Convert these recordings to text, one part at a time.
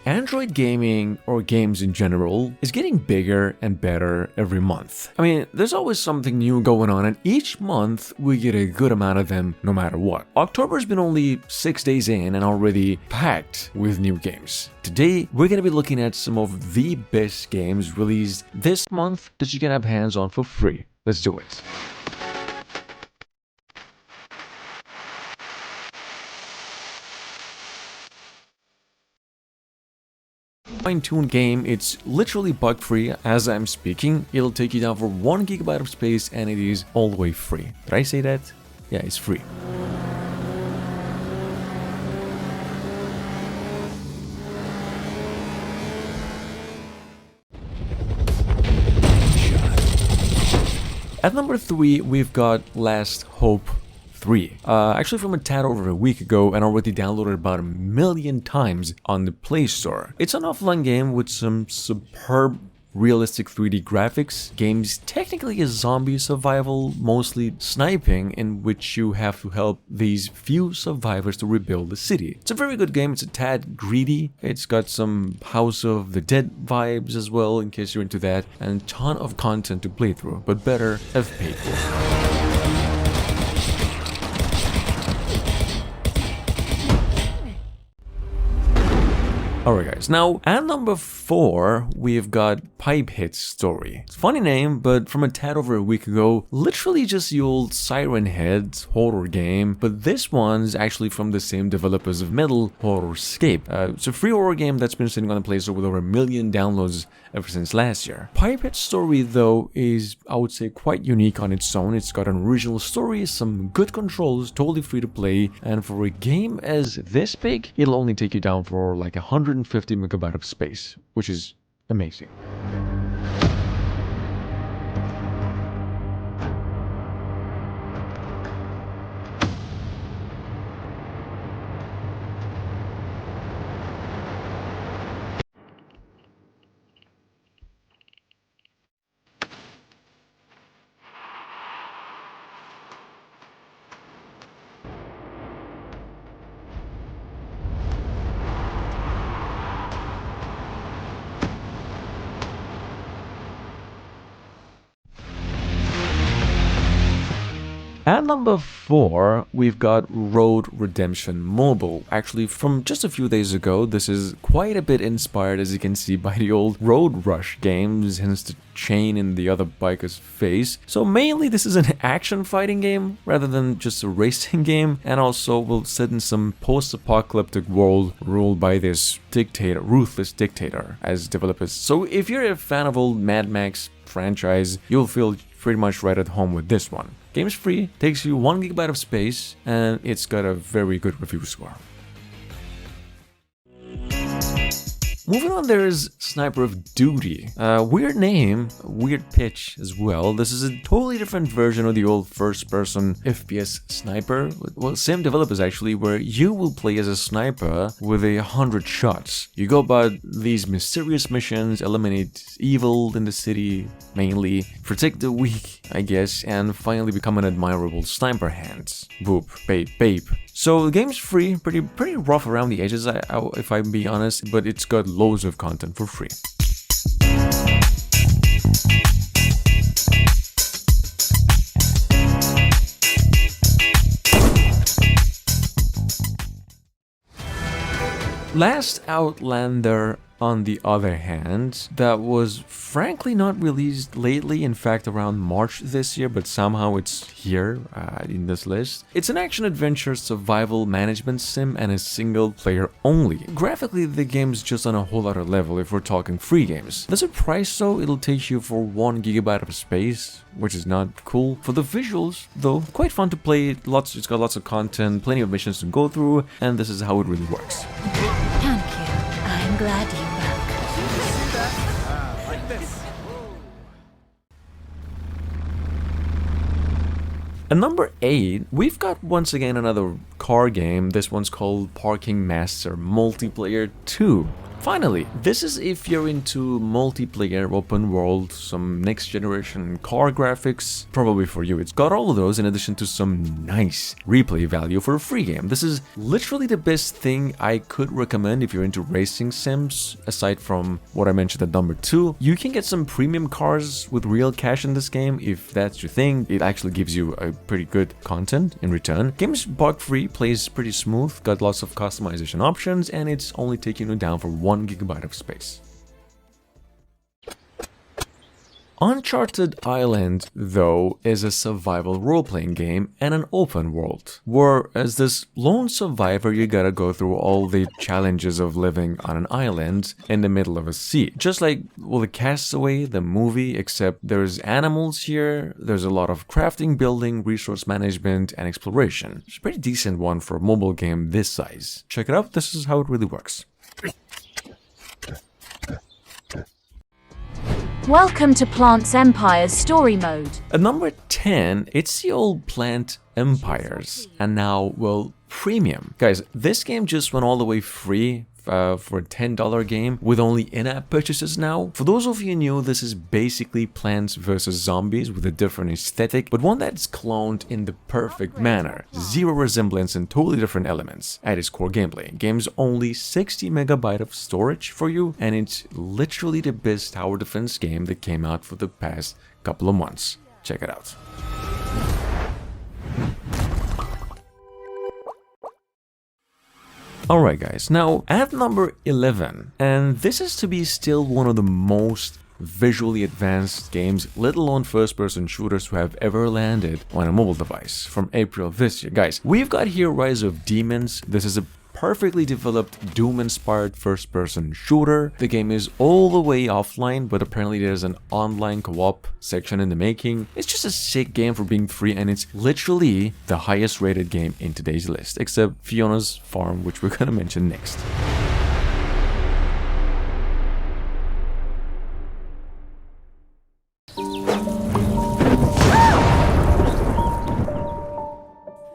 Android gaming, or games in general, is getting bigger and better every month. I mean, there's always something new going on, and each month we get a good amount of them no matter what. October's been only 6 days in and already packed with new games. Today, we're going to be looking at some of the best games released this month that you can have hands on for free. Let's do it. Fine-tuned game, it's literally bug-free as I'm speaking. It'll take you down for 1 GB of space and it is all the way free. Did I say that? Yeah, it's free. At number 3, we've got Last Hope 3. Actually from a tad over a week ago and already downloaded about 1 million times on the Play Store. It's an offline game with some superb realistic 3D graphics. Game's technically a zombie survival, mostly sniping, in which you have to help these few survivors to rebuild the city. It's a very good game. It's a tad greedy. It's got some House of the Dead vibes as well, in case you're into that, and a ton of content to play through, but better if paid for. Alright guys, now at number 4, we've got Pipe Hit Story. It's a funny name, but from a tad over a week ago, literally just the old Siren Head horror game, but this one's actually from the same developers of Metal Horrorscape. It's a free horror game that's been sitting on the Play Store with over 1 million downloads ever since last year. Pipe Hit Story though is, I would say, quite unique on its own. It's got an original story, some good controls, totally free to play, and for a game as this big, it'll only take you down for like 150 megabytes of space, which is amazing. At number 4, we've got Road Redemption Mobile. Actually, from just a few days ago, this is quite a bit inspired, as you can see, by the old Road Rush games, hence the chain in the other biker's face. So mainly this is an action fighting game rather than just a racing game, and also will set in some post-apocalyptic world ruled by this dictator, ruthless dictator, as developers. So if you're a fan of old Mad Max franchise, you'll feel pretty much right at home with this one. Game's free, takes you 1 GB of space, and it's got a very good review score. Moving on, there's Sniper of Duty. Weird name, weird pitch as well. This is a totally different version of the old first-person FPS sniper. Well, same developers actually, where you will play as a sniper with 100 shots. You go about these mysterious missions, eliminate evil in the city, mainly, protect the weak, I guess, and finally become an admirable sniper hands. Whoop, babe. So the game's free, pretty rough around the edges, if I'm being honest, but it's got loads of content for free. Last Outlander, on the other hand, that was frankly not released lately, in fact around March this year, but somehow it's here in this list. It's an action-adventure survival management sim and a single player only. Graphically, the game's just on a whole other level if we're talking free games. There's a price though, it'll take you for 1 GB of space, which is not cool. For the visuals though, quite fun to play, it's got lots of content, plenty of missions to go through, and this is how it really works. Thank you. I'm glad you're back. Like this. At number 8, we've got once again another car game. This one's called Parking Master Multiplayer 2. Finally, this is if you're into multiplayer, open world, some next generation car graphics, probably for you. It's got all of those in addition to some nice replay value for a free game. This is literally the best thing I could recommend if you're into racing sims. Aside from what I mentioned at number 2, you can get some premium cars with real cash in this game. If that's your thing, it actually gives you a pretty good content in return. Game's bug free, plays pretty smooth, got lots of customization options, and it's only taking you down for 1 gigabyte of space. Uncharted Island, though, is a survival role-playing game and an open world, where as this lone survivor you gotta go through all the challenges of living on an island in the middle of a sea. Just like, well, the Castaway, the movie, except there's animals here, there's a lot of crafting, building, resource management, and exploration. It's a pretty decent one for a mobile game this size. Check it out, this is how it really works. Welcome to Plants Empire's story mode. At number 10, it's the old Plant Empires, and now, well, premium. Guys, this game just went all the way free for a $10 game with only in-app purchases now. For those of you new, this is basically Plants vs. Zombies with a different aesthetic, but one that's cloned in the perfect manner. Zero resemblance and totally different elements at its core gameplay. Game's only 60 megabyte of storage for you, and it's literally the best tower defense game that came out for the past couple of months. Check it out. Alright guys, now at number 11, and this is to be still one of the most visually advanced games, let alone first-person shooters who have ever landed on a mobile device from April of this year. Guys, we've got here Rise of Demons. This is a perfectly developed Doom-inspired first-person shooter. The game is all the way offline, but apparently there's an online co-op section in the making. It's just a sick game for being free, and it's literally the highest rated game in today's list, except Fiona's Farm, which we're gonna mention next.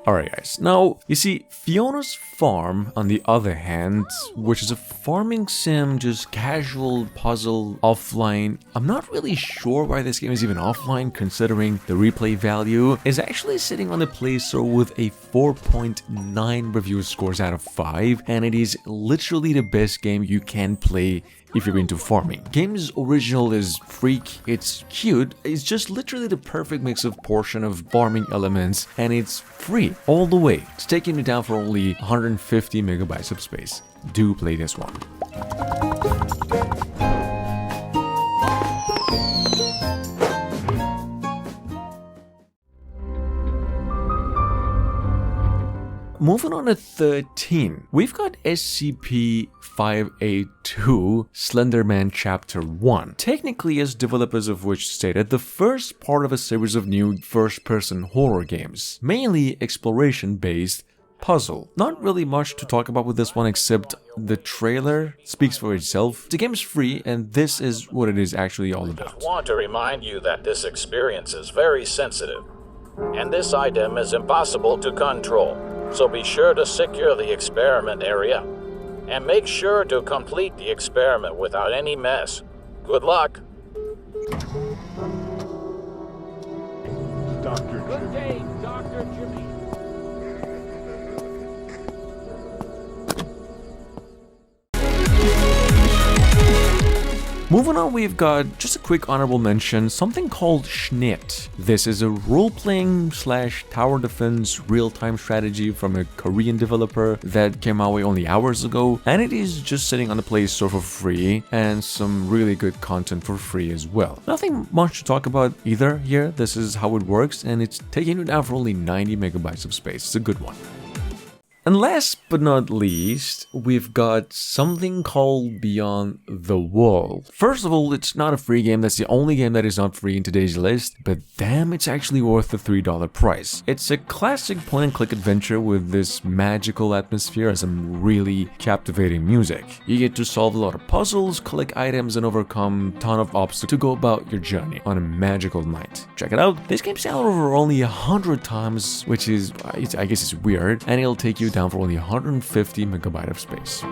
Alright guys, now you see Fiona's Farm on the other hand, which is a farming sim, just casual puzzle offline. I'm not really sure why this game is even offline considering the replay value is actually sitting on the Play Store with a 4.9 review scores out of 5, and it is literally the best game you can play if you're into farming. Game's original is freak, it's cute, it's just literally the perfect mix of portion of farming elements, and it's free all the way. It's taking me down for only 150 megabytes of space. Do play this one. Moving on to 13, we've got SCP-582 Slenderman Chapter 1. Technically, as developers of which stated, the first part of a series of new first-person horror games, mainly exploration-based puzzle. Not really much to talk about with this one except the trailer speaks for itself. The game is free, and this is what it is actually all about. I just want to remind you that this experience is very sensitive, and this item is impossible to control. So be sure to secure the experiment area, and make sure to complete the experiment without any mess. Good luck! Good day, Dr. Jimmy. Moving on, we've got just a quick honorable mention, something called Schnitt. This is a role-playing / tower defense real-time strategy from a Korean developer that came our way only hours ago, and it is just sitting on the Play Store for free, and some really good content for free as well. Nothing much to talk about either here. This is how it works, and it's taking you down for only 90 megabytes of space. It's a good one. And last but not least, we've got something called Beyond the Wall. First of all, it's not a free game. That's the only game that is not free in today's list, but damn, it's actually worth the $3 price. It's a classic point-and-click adventure with this magical atmosphere and some really captivating music. You get to solve a lot of puzzles, collect items, and overcome a ton of obstacles to go about your journey on a magical night. Check it out. This game's downloaded over only 100 times, which is, I guess it's weird, and it'll take you down for only 150 megabyte of space.